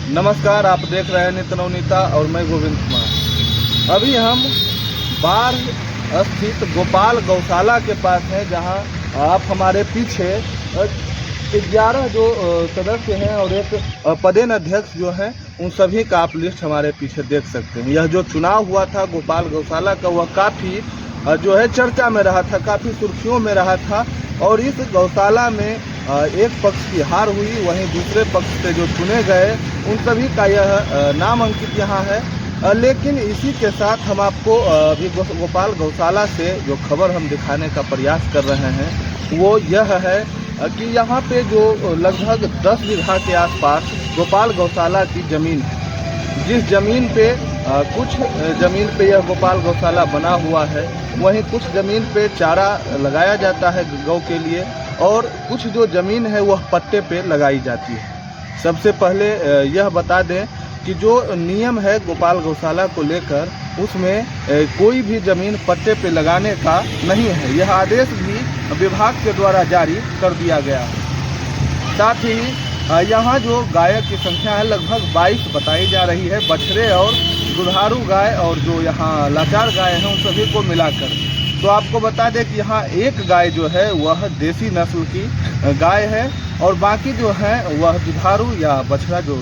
नमस्कार, आप देख रहे हैं नित्य नवनीता और मैं गोविंद कुमार। अभी हम बाढ़ स्थित गोपाल गौशाला के पास हैं, जहां आप हमारे पीछे 11 जो सदस्य हैं और एक पदेन अध्यक्ष जो हैं, उन सभी का आप लिस्ट हमारे पीछे देख सकते हैं। यह जो चुनाव हुआ था गोपाल गौशाला का, वह काफ़ी जो है चर्चा में रहा था, काफ़ी सुर्खियों में रहा था। और इस गौशाला में एक पक्ष की हार हुई, वहीं दूसरे पक्ष से जो चुने गए उन सभी का यह नाम अंकित यहाँ है। लेकिन इसी के साथ हम आपको अभी गोपाल गौशाला से जो खबर हम दिखाने का प्रयास कर रहे हैं वो यह है कि यहाँ पे जो लगभग 10 बीघा के आसपास गोपाल गौशाला की ज़मीन है, जिस ज़मीन पे कुछ ज़मीन पे यह गोपाल गौशाला बना हुआ है, वहीं कुछ ज़मीन पे चारा लगाया जाता है गौ के लिए, और कुछ जो ज़मीन है वह पट्टे पे लगाई जाती है। सबसे पहले यह बता दें कि जो नियम है गोपाल गौशाला को लेकर, उसमें कोई भी ज़मीन पट्टे पे लगाने का नहीं है। यह आदेश भी विभाग के द्वारा जारी कर दिया गया है। साथ ही यहाँ जो गाय की संख्या है लगभग 22 बताई जा रही है, बछड़े और दुधारू गाय और जो यहाँ लाचार गाय हैं उन सभी को मिलाकर। तो आपको बता दें कि यहाँ एक गाय जो है वह देसी नस्ल की गाय है, और बाकी जो है वह दुधारू या बछड़ा, जो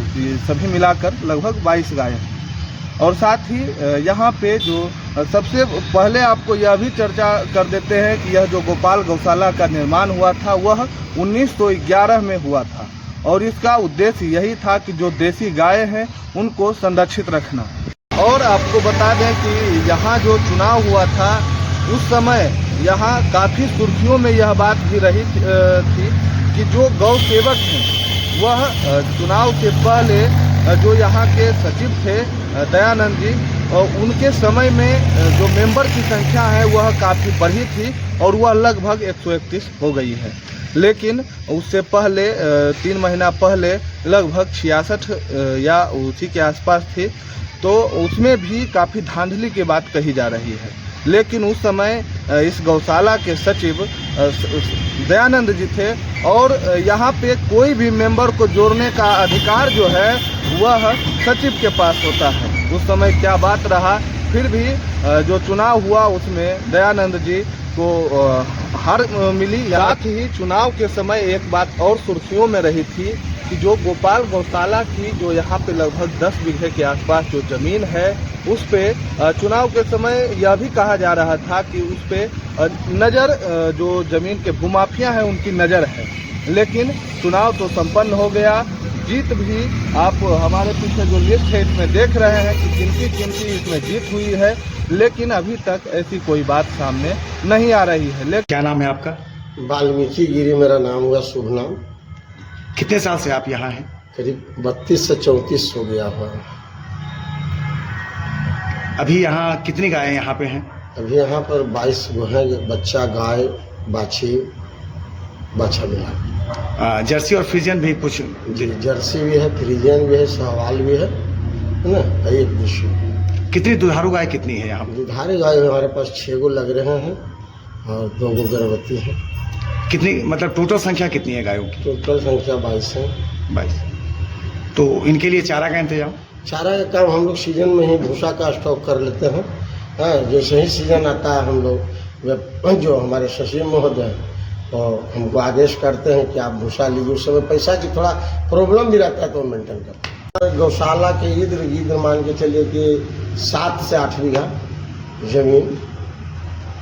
सभी मिलाकर लगभग 22 गाय हैं। और साथ ही यहाँ पे जो सबसे पहले आपको यह भी चर्चा कर देते हैं कि यह जो गोपाल गौशाला का निर्माण हुआ था वह 1911 में हुआ था, और इसका उद्देश्य यही था कि जो देसी गाय हैं उनको संरक्षित रखना। और आपको बता दें कि यहाँ जो चुनाव हुआ था उस समय यहाँ काफ़ी सुर्खियों में यह बात भी रही थी कि जो गौ सेवक हैं वह चुनाव से पहले जो यहाँ के सचिव थे दयानंद जी, और उनके समय में जो मेंबर की संख्या है वह काफ़ी बढ़ी थी और वह लगभग 131 हो गई है। लेकिन उससे पहले 3 महीना पहले लगभग 66 या उसी के आसपास थी, तो उसमें भी काफ़ी धांधली की बात कही जा रही है। लेकिन उस समय इस गौशाला के सचिव दयानंद जी थे, और यहाँ पे कोई भी मेंबर को जोड़ने का अधिकार जो है वह सचिव के पास होता है। उस समय क्या बात रहा, फिर भी जो चुनाव हुआ उसमें दयानंद जी को हार मिली। साथ ही चुनाव के समय एक बात और सुर्खियों में रही थी कि जो गोपाल गौशाला की जो यहाँ पे लगभग 10 बीघे के आसपास जो ज़मीन है, उस पे चुनाव के समय यह भी कहा जा रहा था कि उस पे नज़र जो ज़मीन के भूमाफिया हैं उनकी नज़र है। लेकिन चुनाव तो संपन्न हो गया, जीत भी आप हमारे पीछे जो लिस्ट है इसमें देख रहे हैं कि गिनती इसमें जीत हुई है। लेकिन अभी तक ऐसी कोई बात सामने नहीं आ रही है। लेकिन क्या नाम है आपका? वाल्मीकि गिरी मेरा नाम हुआ, शुभ नाम। कितने साल से आप यहाँ हैं? करीब 32 से 34 हो गया हुआ। अभी यहाँ कितनी गायें यहाँ पे हैं? अभी यहाँ पर 22 गो हैं, बच्चा गाय बाछी बाछा मिला। जर्सी और फ्रीजियन भी कुछ? जी, जर्सी भी है, फ्रीजियन भी है, सहवाल भी है ना, एक दूसरी। कितनी दुधारू गाय कितनी है यहाँ? दुधारू गाय हमारे पास 6 गो लग रहे हैं और 2 गो गर्भवती हैं। कितनी, मतलब टोटल संख्या कितनी है गायों की? टोटल संख्या 22 है। 22। तो इनके लिए चारा का इंतजाम? चारा का काम हम लोग सीजन में ही भूसा का स्टॉक कर लेते हैं। हाँ, जैसे ही सीजन आता है हम लोग जो हमारे सचिव महोदय और हमको आदेश करते हैं कि आप भूसा लीजिए। उस समय पैसा की थोड़ा प्रॉब्लम भी रहता है तो मेंटेन करते हैं। गौशाला के इधर मान के चलिए कि 7 से 8 बीघा जमीन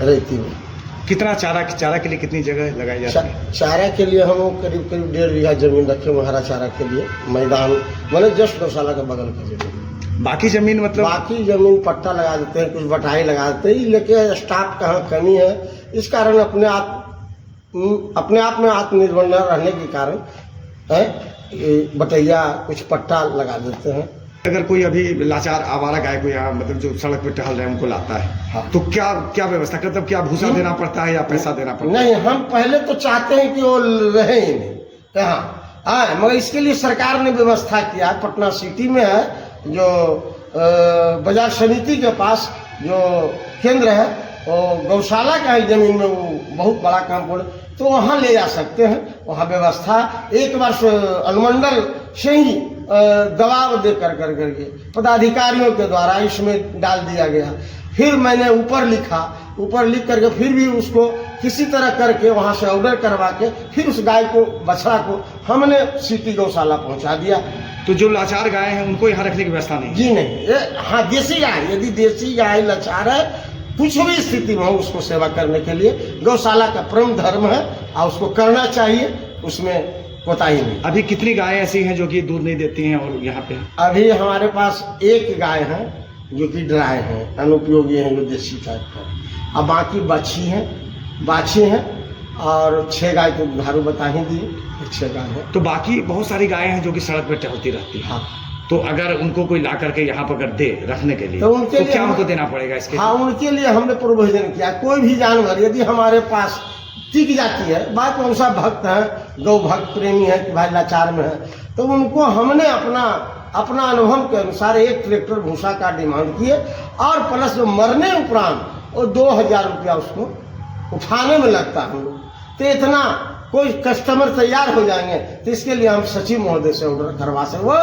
रहती है। कितना चारा के लिए कितनी जगह लगाई जाती है? चारा के लिए हम लोग करीब 1.5 बीघा जमीन रखे हुए हरा चारा के लिए, मैदान मतलब जस्ट गौशाला के बगल का जमीन। बाकी जमीन मतलब? बाकी जमीन पट्टा लगा देते हैं, कुछ बटाई लगा देते हैं। लेकिन स्टाफ कहाँ कमी है, इस कारण अपने आप में आत्मनिर्भर न रहने के कारण बटैया कुछ पट्टा लगा देते हैं। अगर कोई अभी लाचार आवारा गाय को यहाँ मतलब जो सड़क पे टहल रहे हैं उनको लाता है, हाँ, तो क्या व्यवस्था, मतलब क्या भूसा देना पड़ता है या पैसा देना पड़ता है? नहीं, हम पहले तो चाहते हैं कि वो रहे ही नहीं कहाँ, मगर इसके लिए सरकार ने व्यवस्था किया। पटना सिटी में है जो बाजार समिति के पास जो केंद्र है, और गौशाला का ही जमीन में वो बहुत बड़ा कंपाउंड, तो वहाँ ले जा सकते हैं। वहाँ व्यवस्था एक बार अनुमंडल से ही दबाव दे करके पदाधिकारियों के द्वारा इसमें डाल दिया गया। फिर मैंने ऊपर लिख करके फिर भी उसको किसी तरह करके वहाँ से ऑर्डर करवा के फिर उस गाय को, बछड़ा को हमने सिटी गौशाला पहुँचा दिया। तो जो लाचार गाय हैं उनको यहाँ रखने की व्यवस्था नहीं? जी नहीं, हाँ देसी गाय, यदि देसी गाय लाचार है कुछ भी स्थिति में हो उसको सेवा करने के लिए गौशाला का परम धर्म है और उसको करना चाहिए, उसमें कोताही नहीं। अभी कितनी गायें ऐसी हैं जो कि दूध नहीं देती हैं और यहाँ पे? अभी हमारे पास एक गाय है जो कि ड्राई है, अनुपयोगी है, जो देसी टाइप का। अब बाकी बाछी हैं और 6 गाय तो दुधारू बता ही दिए, 6 गाय है। तो बाकी बहुत सारी गायें हैं जो कि सड़क पर टहलती रहती हैं। हाँ, तो अगर उनको कोई ला करके यहाँ पर अगर दे रखने के लिए तो उनके लिए क्या उनको देना पड़ेगा इसके? हाँ, उनके लिए हमने प्रोविजन किया। कोई भी जानवर यदि हमारे पास टिक जाती है, बात कौन सा भक्त है, गौ भक्त प्रेमी है कि भाई लाचार में है, तो उनको हमने अपना अनुभव के अनुसार 1 ट्रैक्टर भूसा का डिमांड किए और प्लस जो मरने उपरांत वो 2000 रुपया उसको उठाने में लगता है हम लोग। तो इतना कोई कस्टमर तैयार हो जाएंगे तो इसके लिए हम सचिव महोदय से ऑर्डर करवा सकते वो,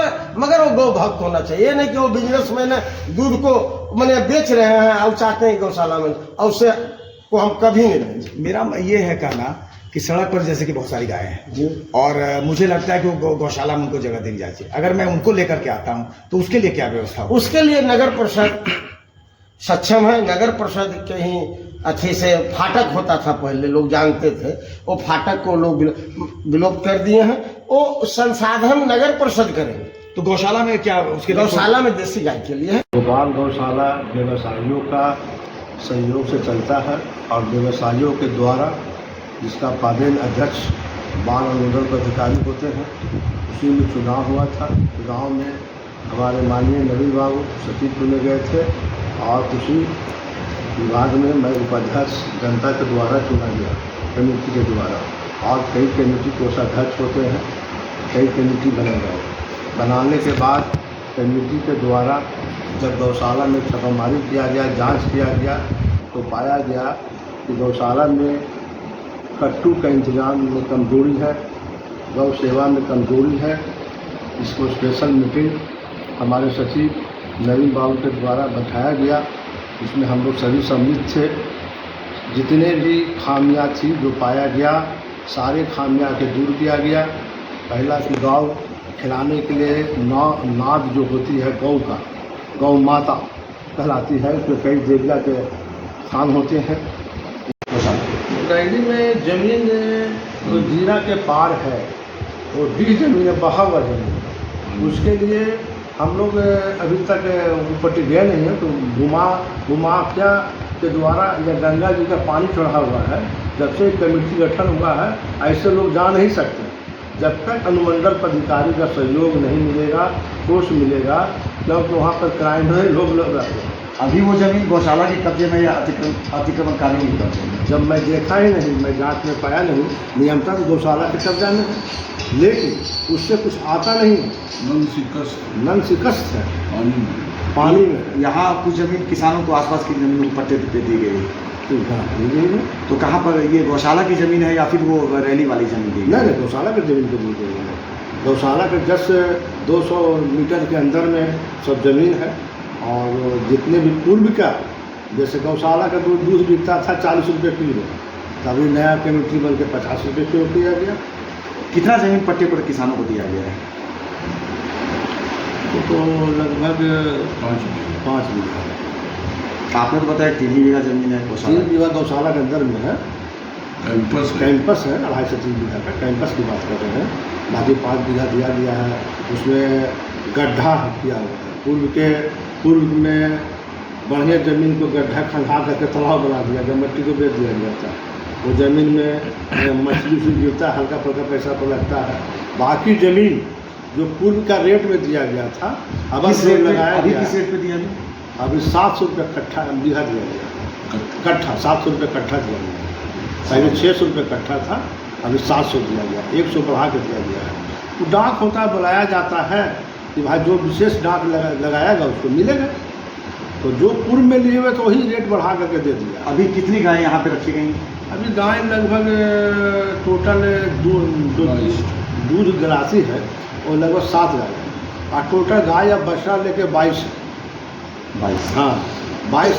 मगर वो गौ भक्त होना चाहिए। ये नहीं कि वो बिजनेसमैन दूध को मैंने बेच रहे हैं और चाहते हैं गौशाला में, और उससे को हम कभी नहीं लेंगे। मेरा ये है कहना कि सड़क पर जैसे कि बहुत सारी गायें हैं जी, और मुझे लगता है कि वो गौशाला में उनको जगह देनी चाहिए। अगर मैं उनको लेकर के आता हूँ तो उसके लिए क्या व्यवस्था हो? उसके लिए नगर परिषद सक्षम है। नगर परिषद के ही अच्छे से फाटक होता था पहले, लोग जानते थे, वो फाटक को लोग विलोप कर दिए हैं। वो संसाधन नगर परिषद करेंगे। तो गौशाला में क्या उसके गौशाला में देसी गाय के लिए है। गोपाल गौशाला व्यवसायियों का सहयोग से चलता है और व्यवसायियों के द्वारा जिसका पादेन अध्यक्ष बाल अनुमोदन पदाधिकारी होते हैं, उसी में चुनाव हुआ था। चुनाव में हमारे माननीय नवीन बाबू सचिव चुने गए थे और उसी विभाग में मैं उपाध्यक्ष जनता के द्वारा चुना गया, कमेटी के द्वारा। और कई कमेटी कोषाध्यक्ष होते हैं, कई कमेटी बने गए। बनाने के बाद कमेटी के द्वारा जब गौशाला में छापामारी किया गया, जांच किया गया, तो पाया गया कि गौशाला में कट्टू का इंतजाम में कमजोरी है, गौ सेवा में कमजोरी है। इसको स्पेशल मीटिंग हमारे सचिव नवीन बाबू के द्वारा बैठाया गया। इसमें हम लोग सभी सम्मिलित थे। जितने भी खामियां थी जो पाया गया, सारे खामियां के दूर किया गया। पहला कि गौ खिलाने के लिए नाद जो होती है गौ का, गौ माता कहलाती है, उसमें कई देविया के स्थान होते हैं। रैली में जमीन जो जीरा के पार है वो डीह जमीन है, बहा हुआ जमीन, उसके लिए हम लोग अभी तक ऊपर गए नहीं हैं। तो भूमाफिया के द्वारा या गंगा जी का पानी चढ़ा हुआ है। जब से कमेटी गठन हुआ है, ऐसे लोग जा नहीं सकते जब तक अनुमंडल पदाधिकारी का सहयोग नहीं मिलेगा, कोष मिलेगा, क्योंकि वहाँ पर क्राइम है, लोग रहते हैं। अभी वो जमीन गौशाला के कब्जे में या अतिक्रमणकारी नहीं कब्जे में? जब मैं देखा ही नहीं, मैं जांच में पाया नहीं, नियमता तो गौशाला के कब्जा में है, लेकिन उससे कुछ आता नहीं। नन शिकस्त है पानी में। यहाँ कुछ जमीन किसानों को आसपास की जमीन पट्टे पे दी गई है, तो कहाँ पर ये गौशाला की ज़मीन है या फिर वो रैली वाली ज़मीन दी? नहीं, गौशाला की ज़मीन को दी गई है। गौशाला के जस्ट 200 मीटर के अंदर में सब ज़मीन है। और जितने भी पूर्व का, जैसे गौशाला का दूध बिकता था 40 रुपये किलो, तभी नया कमेटी बन के 50 रुपये किलो किया गया। कितना ज़मीन पट्टे पर किसानों को दिया गया है? तो लगभग 5 बीघा। आपने तो बताया 3 बीघा ज़मीन है गौशाला। 3 बीघा गौशाला के अंदर में है। कैंपस है 2.5 से 3 बीघा का, कैंपस की बात कर रहे हैं। बाकी 5 बीघा दिया गया है। उसमें गड्ढा किया हुआ है। पूर्व में बढ़िया ज़मीन को गड्ढा खंधा करके तालाब बना दिया गया, मिट्टी को बेच दिया गया था। वो ज़मीन में मछली से गिरता है, हल्का फुल्का पैसा तो लगता है। बाकी ज़मीन जो पूर्व का रेट में दिया गया था, अब लगाया गया। किस रेट पे दिया गया? अभी 700 रुपये कट्ठा बीघा दिया गया, कट्ठा 700 रुपये कट्ठा दिया गया। पहले 600 रुपये कट्ठा था, अभी 700 दिया गया, 100 बढ़ा के दिया गया है। तो डाक होता है, बुलाया जाता है कि भाई जो विशेष डाक लगाएगा उसको मिलेगा। तो जो पूर्व में लिए हुए तो वही रेट बढ़ा करके दे दिया। अभी कितनी गायें यहाँ पे रखी गई? अभी गाय लगभग टोटल दूध गिलासी है और लगभग 7 गाय है। और टोटल गाय अब बछड़ा लेके 22 है। 22। हाँ 22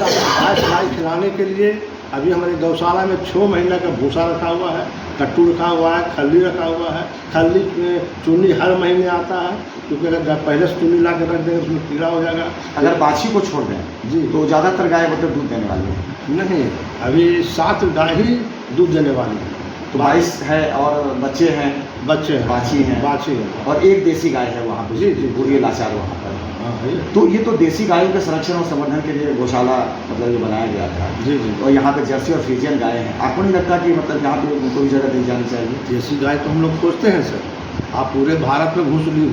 गाय खिलाने के लिए अभी हमारे गौशाला में 6 महीने का भूसा रखा हुआ है, कट्टू रखा हुआ है, खल्ली रखा हुआ है। खल्ली में चूनी हर महीने आता है, क्योंकि अगर पहले से चूनी ला के रख देंगे उसमें कीड़ा हो जाएगा। अगर बाछी को छोड़ दें जी तो ज़्यादातर गाय मतलब दूध देने वाली है। नहीं, अभी 7 गाय ही दूध देने वाली है। तो 22 है और बच्चे हैं, बच्चे हैं, बाछी हैं, बाछी है और एक देसी गाय है वहाँ पे। जी, जी। बुढ़ी लाचार वहाँ पर। हाँ है। तो ये तो देसी गायों के संरक्षण और संवर्धन के लिए गौशाला मतलब ये बनाया गया था। जी जी। और यहाँ पे जर्सी और फ्रीजियन गाय हैं। आपको नहीं लगता कि मतलब यहाँ पे उनको भी जगह दी जानी चाहिए? देसी गाय तो हम लोग खोजते हैं सर। आप पूरे भारत में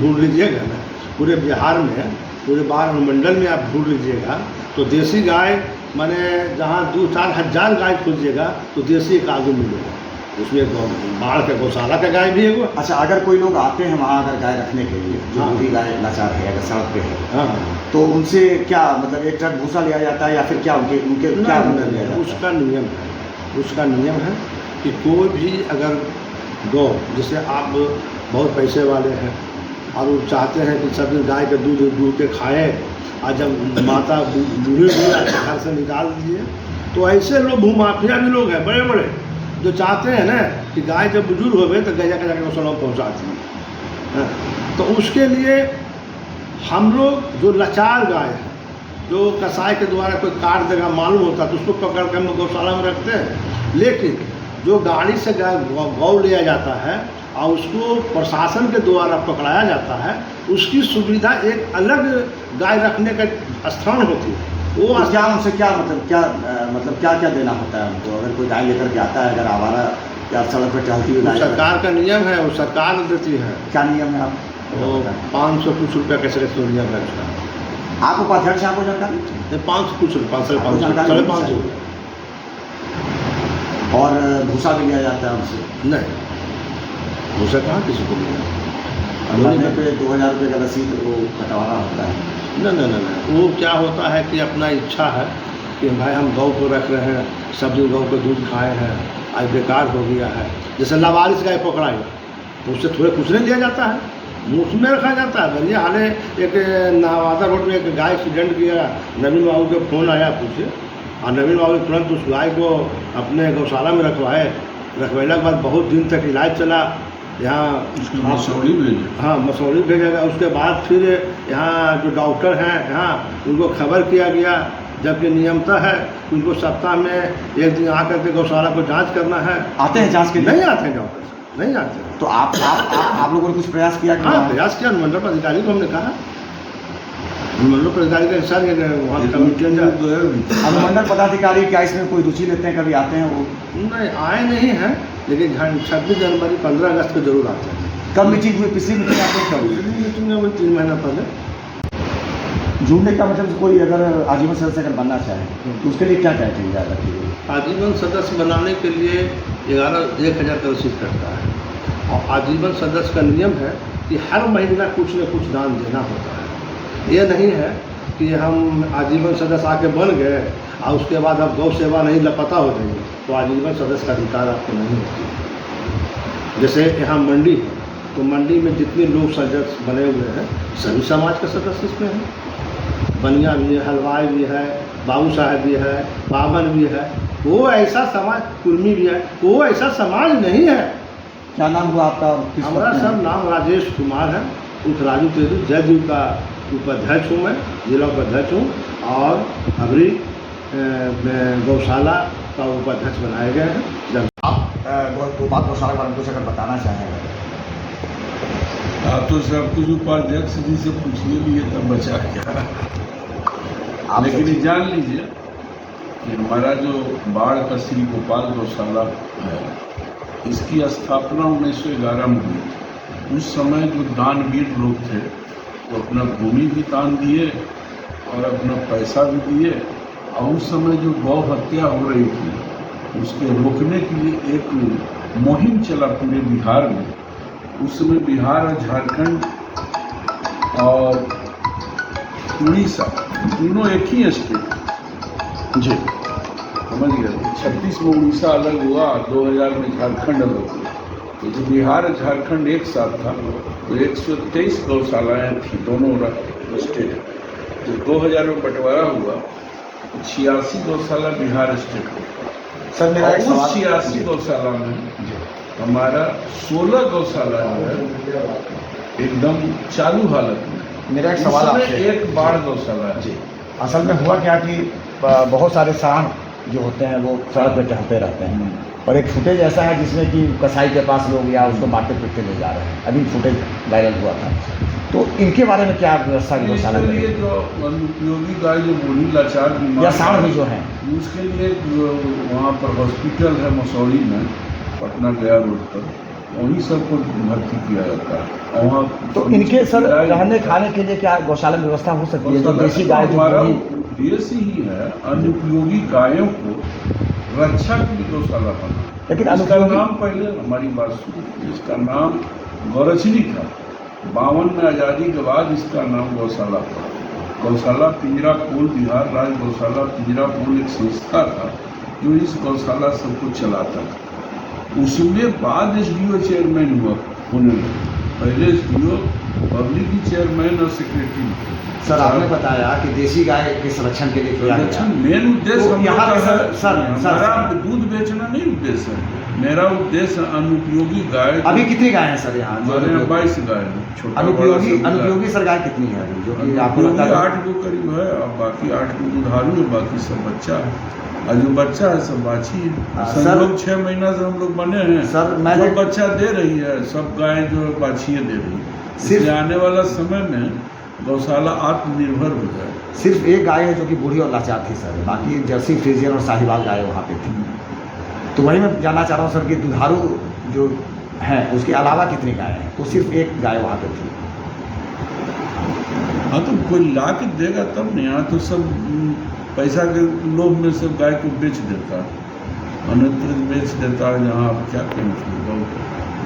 घूम लीजिएगा ना, पूरे बिहार में, पूरे बाहर मंडल में आप घूम लीजिएगा तो देसी गाय माने जहाँ 2-4 हज़ार गाय खोजिएगा तो देसी एक आगे मिलेगा। उसमें बाढ़ का गौशाला का गाय भी है वो। अच्छा, अगर कोई लोग आते हैं वहाँ अगर गाय रखने के लिए, जो हाँ। बूढ़ी गाय लाचार है, अगर सड़क पे है, हाँ तो उनसे क्या मतलब एक ट्रक भूसा लिया जाता है या फिर क्या उनके उनके क्या मतलब लिया जाता है? उसका नियम है कि कोई भी अगर गौ, जैसे आप बहुत पैसे वाले हैं और वो चाहते हैं कि सब दिन गाय का दूध के खाएं, और जब माता बूढ़ी हुई घर से निकाल दीजिए, तो ऐसे लोग भूमाफिया भी लोग हैं बड़े बड़े जो चाहते हैं ना कि गाय जब बुजुर्ग हो गए तो गैया का जाकर गौशाला में पहुँचाती है। तो उसके लिए हम लोग जो लाचार गाय है, जो कसाई के द्वारा कोई काट देगा मालूम होता तो उसको पकड़ कर हम गौशाला में रखते हैं। लेकिन जो गाड़ी से गौ लिया जाता है और उसको प्रशासन के द्वारा पकड़ाया जाता है, उसकी सुविधा एक अलग गाय रखने का स्थान होती है। वो तो क्या उनसे क्या मतलब क्या क्या देना होता है उनको? अगर कोई गाय लेकर के आता है, अगर आवारा या सड़क पर टहलती हुई गाय, सरकार का नियम है, वो सरकार देती है। क्या नियम है? आप वो 500 कुछ रुपया कैसे नियम है उसका। आप उपाध्यक्ष, आपको जानकारी? 500 कुछ रुपये, 550 रुपये। और भूसा भी लिया जाता है उनसे? नहीं, भूसा कहाँ किसी को मिला। महीने पे 2000 रुपये का रसीद वो कटवाना होता है। नहीं, वो क्या होता है कि अपना इच्छा है कि भाई हम गौ को रख रहे हैं, सब दिन गौ को दूध खाए हैं, आज बेकार हो गया है। जैसे लावारिस गाय पकड़ाएगा तो उससे थोड़े कुछ नहीं दिया जाता है, मुफ्त में रखा जाता है। भैया हाले एक नवादा रोड में एक गाय एक्सीडेंट किया, नवीन बाबू के फ़ोन आया पूछे, और नवीन बाबू तुरंत उस गाय को अपने गौशाला में रखवाए। रखवाने के बाद बहुत दिन तक इलाज चला। यहाँ मसौड़ी भेजे, हाँ मसौड़ी भेजा गया। उसके बाद फिर यहाँ जो डॉक्टर हैं यहाँ उनको खबर किया गया, जबकि नियमता है उनको सप्ताह में एक दिन आकर के गौशाला को जांच करना है। आते हैं जांच के लिए? नहीं आते हैं डॉक्टर, नहीं आते हैं। तो आप लोगों ने कुछ प्रयास किया? हाँ प्रयास किया, अनुमंडल पदाधिकारी को हमने कहा, अनुमंडल पदाधिकारी के साथ वहाँ कमेटी जाए। अनुमंडल पदाधिकारी क्या इसमें कोई रुचि लेते हैं? कभी आते हैं वो? नहीं आए नहीं हैं, लेकिन 26 जनवरी 15 अगस्त को जरूर आते हैं। कब मीटिंग हुई? पिछली मीटिंग आपने कब हुई? मीटिंग में 3 महीना पहले। जुड़ने का मतलब कोई अगर आजीवन सदस्य अगर बनना चाहे तो उसके लिए क्या क्राइटेरिया रखी गई? आजीवन सदस्य बनाने के लिए 1,000 का रसीद कटता है, और आजीवन सदस्य का नियम है कि हर महीना कुछ न कुछ दान देना होता है। ये नहीं है कि हम आजीवन सदस्य आके बन गए और उसके बाद अब गौ सेवा नहीं लापता हो जाएगी तो आजीवन सदस्य का अधिकार आपको नहीं होती। जैसे यहाँ मंडी है तो मंडी में जितने लोग सदस्य बने हुए हैं सभी समाज के सदस्य इसमें हैं। बनिया भी है, हलवाई भी है, बाबू साहब भी है, बामन भी है। वो ऐसा समाज, कुर्मी भी है, वो ऐसा समाज नहीं है। क्या नाम हुआ आपका? किस हमारा पद में सब नाम राजेश कुमार है, उर्फ राजू तेजू, जदयू का उपाध्यक्ष हूँ मैं, जिला उपाध्यक्ष हूँ, और अभी गौशाला का उपाध्यक्ष बनाए गए हैं। आप गोपाल गौशाला के बारे में कुछ अगर बताना चाहेंगे? आप तो सब कुछ उपाध्यक्ष जी से पूछ लिए तब बचा क्या। लेकिन ये जान लीजिए कि हमारा जो बाढ़ का श्री गोपाल गौशाला है, इसकी स्थापना 1911 में हुई थी। उस समय जो दानवीर लोग थे वो अपना भूमि भी दान दिए और अपना पैसा भी दिए, और उस समय जो गौ हत्या हो रही थी उसके रोकने के लिए एक मुहिम चला पूरे बिहार में। उस समय बिहार और झारखंड और उड़ीसा तीनों एक ही स्टेट जी, समझ गए। 36 में उड़ीसा अलग हुआ, 2000 में झारखंड अलग हुआ। तो जो बिहार और झारखंड एक साथ था तो 123 गौशालाएँ थी दोनों स्टेट। जो 2000 में बंटवारा हुआ 86 गौशाला बिहार स्टेट को। सर मेरा एक उस सवाल 86 गौशाला में हमारा 16 गौशाला जो है एकदम चालू हालत में। मेरा एक सवाल उसमें आपसे एक बाढ़ गौशाला है। जी, असल में हुआ क्या कि बहुत सारे सांड जो होते हैं वो सड़क पे टहलते रहते हैं और एक फुटेज ऐसा है जिसमें कि कसाई के पास लोग या उसको मारते पीटते ले जा रहे हैं, अभी फुटेज वायरल हुआ था। तो इनके बारे में क्या व्यवस्था की गौशाला इसके लिए में जो अनुपयोगी गाय जो बूढ़ी लाचार बीमार या सांड भी जो हैं उसके लिए वहाँ पर हॉस्पिटल है मसौरी में, पटना गया रोड पर, वहीं सबको भर्ती किया जाता है। और वहाँ तो इनके सर रहने खाने के लिए क्या गौशाला में व्यवस्था हो सकती है? जो देसी गाय जो हमारा बूढ़ी- उद्देश्य ही है अनुपयोगी गायों को रक्षा के लिए गौशाला बना। लेकिन इसका अनुपयोगी- नाम पहले हमारी बात सुनिए, इसका नाम गौरचनी था। 52 में आज़ादी के बाद इसका नाम गौशाला पड़ा। गौशाला पिंजरापोल बिहार राज्य गौशाला पिंजरापोल एक संस्था था जो इस गौशाला सबको चलाता था। उसमें बाद SDO चेयरमैन हुआ होने लगे। पहले SDO पब्लिक ही चेयरमैन और सेक्रेटरी। सर आपने बताया कि देसी गाय के संरक्षण के लिए किया गया। मेन उद्देश्य तो हम यहाँ लोग पे का सर है, हमारा दूध बेचना नहीं उद्देश्य है। मेरा उद्देश्य अनुपयोगी गाय। अभी कितनी गाय हैं सर यहाँ? हमारे यहाँ 22 गाय है। छोटा बड़ा अनुपयोगी सब गाय। अनुपयोगी सर गाय कितनी है अभी? जो कि आपको अनुपयोगी लगता है 8 गो करीब है और बाकी 8 गो दुधारू है, बाकी सब बच्चा है। और जो बच्चा है सब बाछी है। सर- सब लोग 6 महीना से हम लोग बने हैं। सर, मैं जो देख- बच्चा दे रही है सब गाय जो है बाछियाँ दे रही है। सिर्फ- इसलिए आने वाला समय में गौशाला आत्मनिर्भर हो जाए। सिर्फ एक गाय है जो कि बूढ़ी और लाचार थी सर, बाकी जर्सी फ्रीजियन और साहिवाल गाय वहाँ पे थी। तो वही मैं जानना चाह रहा हूँ सर कि दुधारू जो है उसके अलावा कितनी गाय हैं? तो सिर्फ एक गाय वहाँ पे थी। हाँ तो कोई ला के देगा तब नहीं। यहाँ तो सब पैसा के लोभ में सब गाय को बेच देता है, अन्यत्र बेच देता है। जहाँ आप क्या करें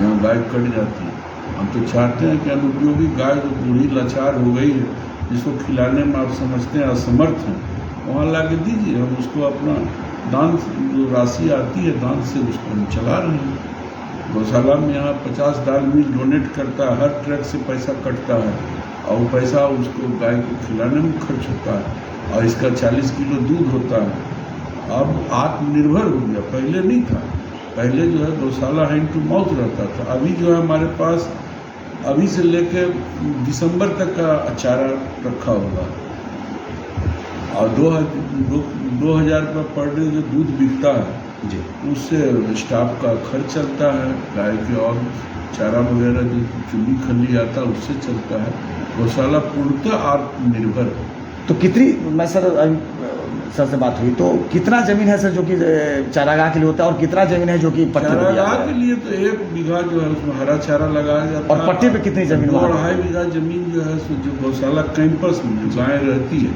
जहाँ गाय कट जाती है। हम तो चाहते हैं कि अनुपयोगी गाय जो बूढ़ी लाचार हो गई है, जिसको खिलाने में आप समझते हैं असमर्थ हैं, वहाँ ला के दीजिए। हम उसको अपना दान जो राशि आती है दान से उसको हम चला रहे हैं। गौशाला में यहाँ 50 दाल मिल डोनेट करता है, हर ट्रक से पैसा कटता है और वो पैसा उसको गाय को खिलाने में खर्च होता है और इसका 40 किलो दूध होता है। अब आत्मनिर्भर हो गया, पहले नहीं था। पहले जो है गौशाला हैंड टू माउथ रहता था। अभी जो है हमारे पास अभी से लेके दिसंबर तक का चारा रखा होगा और 2000 रुपये पर डे जो दूध बिकता है जी, उससे स्टाफ का खर्च चलता है। गाय के और चारा वगैरह जो चुनी खली आता है उससे चलता है। गौशाला पूर्णतः आत्मनिर्भर है। तो कितनी मैं सर अभी सर से बात हुई तो कितना जमीन है सर जो कि चारागाह के लिए होता है और कितना जमीन है जो कि पट्टी पे दिया चारागाह गया के है? लिए तो 1 बीघा जो है उसमें हरा चारा लगाया जाता है। और पट्टी पे कितनी जमीन वहाँ पे? 2-2.5 बीघा जमीन जो है सो जो गौशाला कैंपस में जो गायें रहती है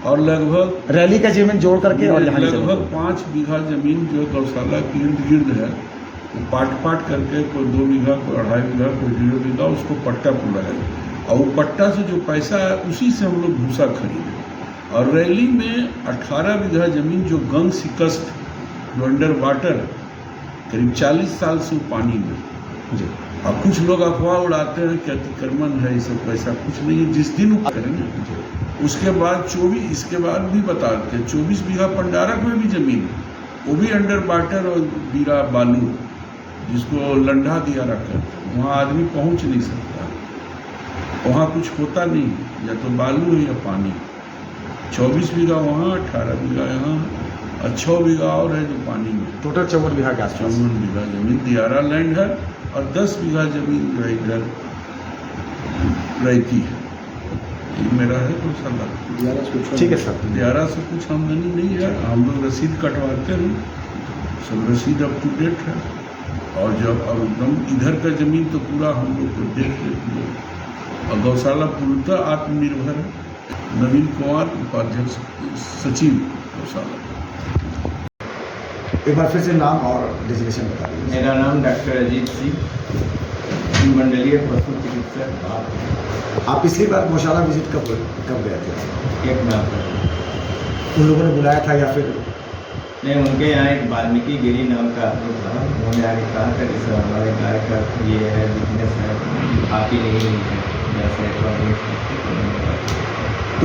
और लगभग रैली का जमीन जोड़ करके और यहाँ की जमीन। लगभग 5 बीघा जमीन जो गौशाला के इर्द गिर्द है वो पाट करके कोई 2 बीघा कोई 2.5 बीघा कोई 1.5 बीघा उसको पट्टा पूरा है और वो पट्टा से जो पैसा है उसी से हम लोग भूसा खरीदे। और रैली में 18 बीघा जमीन जो गंग सिकस्त जो अंडर वाटर करीब 40 साल से वो पानी में जी, और कुछ लोग अफवाह उड़ाते हैं कि अतिक्रमण है, ये सब पैसा कुछ नहीं है। जिस दिन वो करेंगे उसके बाद 24 इसके बाद भी बता देते हैं 24 बीघा पंडारक में भी जमीन है, वो भी अंडर वाटर और बीरा बालू जिसको लंढा दिया रखा है। वहाँ आदमी पहुँच नहीं सकता, वहाँ कुछ होता नहीं, या तो बालू है या पानी। 24 बीघा वहाँ 18 बीघा यहाँ और 6 बीघा और है जो पानी में। टोटल 54 बीघा के आसपास। 54 बीघा जमीन दियारा लैंड है और 10 बीघा जमीन जो है इधर रहती है। ये मेरा है गौशाला। ठीक है सर। दियारा से कुछ आमदनी नहीं है, हम लोग रसीद कटवाते हैं, सब रसीद अप टू डेट है। और जब अब एकदम इधर का जमीन तो पूरा हम लोग को देख लेते हैं। और गौशाला पूर्णतः आत्मनिर्भर है। नवीन कुमार उपाध्यक्ष सचिव गौशाला। एक बार फिर से नाम और डेजिग्नेशन बता दीजिए। मेरा नाम डॉक्टर अजीत सिंह, मंडलीय पशु चिकित्सक। आप पिछली बार गौशाला विजिट कब गए थे? एक नाम पर उन लोगों ने बुलाया था या फिर नहीं, उनके यहाँ एक वाल्मीकि गिरी नाम का आदमी था, उन्होंने आगे कहा था कि सर हमारे गाय का ये है बिजनेस है, आपकी नहीं है जैसे